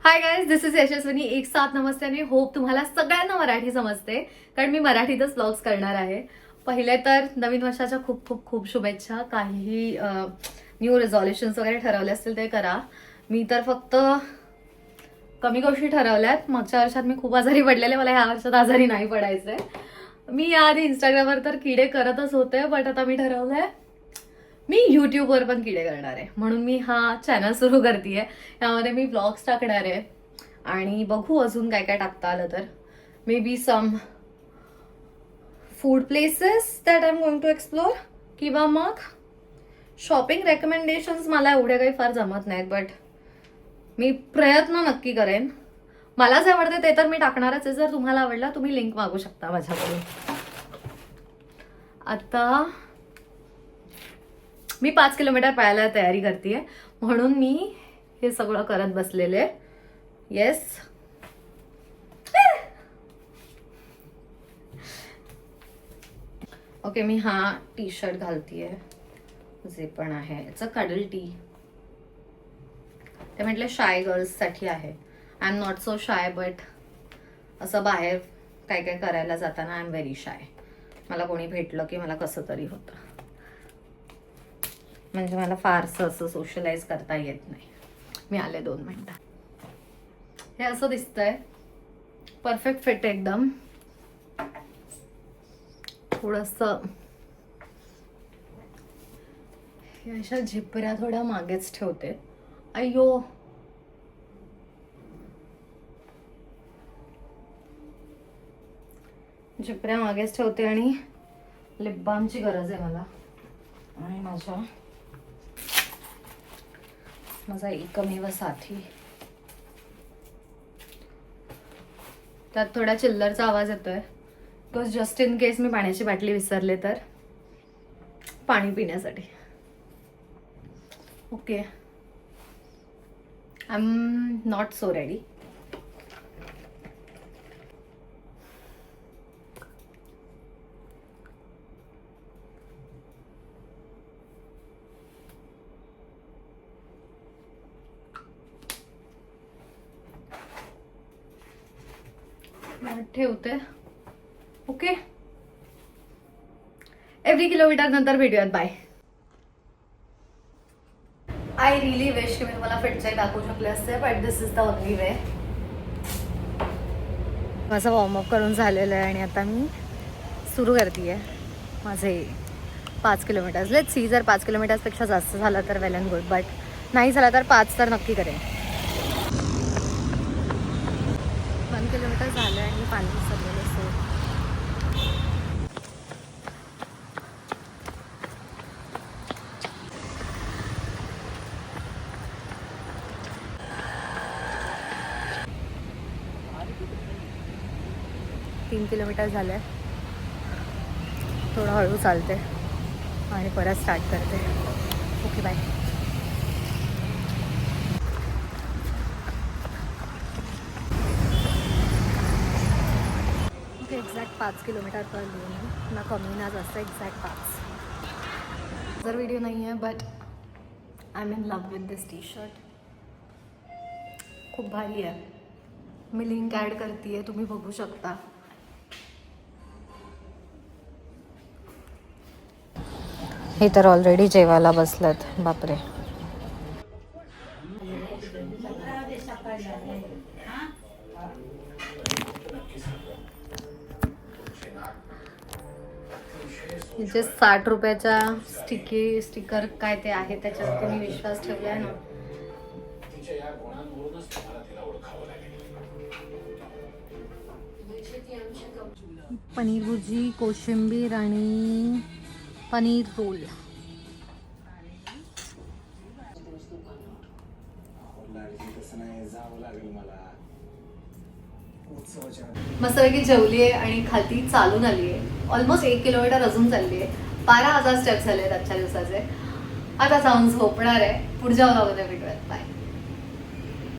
Hi guys, this is यशस्विनी. एक साथ नमस्ते आणि होप तुम्हाला सगळ्यांना मराठी समजते, कारण मी मराठीतच व्लॉग्स करणार आहे. पहिले तर नवीन वर्षाच्या खूप खूप खूप शुभेच्छा. काहीही न्यू रिझॉल्युशन्स वगैरे ठरवले असतील ते करा. मी तर फक्त कमी गोष्टी ठरवल्यात. मागच्या वर्षात मी खूप आजारी पडलेले, मला ह्या वर्षात आजारी नाही पडायचंय. मी याआधी इंस्टाग्रामवर तर किडे करतच होते, बट आता मी ठरवलंय मी यूट्यूबवर पण किडे करणार आहे. म्हणून मी हा चॅनल सुरू करतेय. यामध्ये मी व्लॉग्स टाकणार आहे आणि बघू अजून काय काय टाकता आलं तर. May be some food places that I am going to explore, किंवा मग शॉपिंग रेकमेंडेशन्स. मला एवढे काही फार जमत नाहीत, बट मी प्रयत्न नक्की करेन. मला जे आवडते ते तर मी टाकणारच आहे. जर तुम्हाला आवडला तुम्ही लिंक मागू शकता माझ्याकडून. आता मी 5 किलोमीटर पळायला तयारी करतेय, म्हणून मी हे सगळं करत बसलेले. Yes, okay. मी हा टी शर्ट घालतीये, जे पण आहे इट्स अ कडल टी. ते म्हटले शाय गर्ल्स साठी आहे. I am not so shy, but असं बाहेर काय काय करायला जाताना आय एम व्हेरी शाय. मला कोणी भेटलं की मला कसं तरी होतं. म्हणजे मला फारसं असं सोशलाइज करता येत नाही. मी आले 2 मिनिटात. हे असं दिसतंय, परफेक्ट फिट एकदम. थोडंसं हे अशा झिपऱ्या थोड्या मागेच ठेवते. अय्यो, झिपऱ्या मागेच ठेवते आणि लिप बामची गरज आहे मला. आणि माझा एकमेव साथी. त्यात थोडा चिल्लरचा आवाज येतोय, बिकॉज जस्ट इन केस मी पाण्याची बाटली विसरले तर पाणी पिण्यासाठी. Okay, I am not so ready. ठेवते. ओके, एव्हरी किलोमीटर नंतर भेटूयात. बाय. आय रिली विश की मी तुम्हाला फिटचे दाखवू शकले असते, but this is the only way. माझं वॉर्मअप करून झालेलं आहे आणि आता मी सुरू करते माझे 5 किलोमीटर्स. लेट्स सी, जर 5 किलोमीटर्सपेक्षा जास्त झालं तर वेल अँड गुड, बट नाही झाला तर 5 तर नक्की करेन. 1 किलोमीटर झालं आणि पाणी विसरलेलं. सो तीन किलोमीटर झालंय. थोडं हळू चालते आणि परत स्टार्ट करते. Okay, bye. Okay, exact 5 kilometre पर लिहून ना कमी ना जास्त, एक्झॅक्ट 5. जर व्हिडिओ नाही आहे, but I am in love with this T shirt. खूप भारी आहे. मी लिंक ॲड करते, तुम्ही बघू शकता. हे तर ऑलरेडी जेवायला बसलात. बापरे. जे 60 रुपयाच्या स्टिकर काय ते आहे त्याच्यावर तुम्ही विश्वास ठेवलाय ना. पनीर भुर्जी, कोशिंबीर आणि पनीर रोल. मस्तपैकी जेवली आहे आणि खालती चालून आली आहे. ऑलमोस्ट 1 किलोमीटर अजून चालली आहे. 12,000 स्टेप्स झाले आजच्या दिवसाचे. आता जाऊन झोपणार आहे. पुढच्या व्लॉगमध्ये भेटूयात. बाय.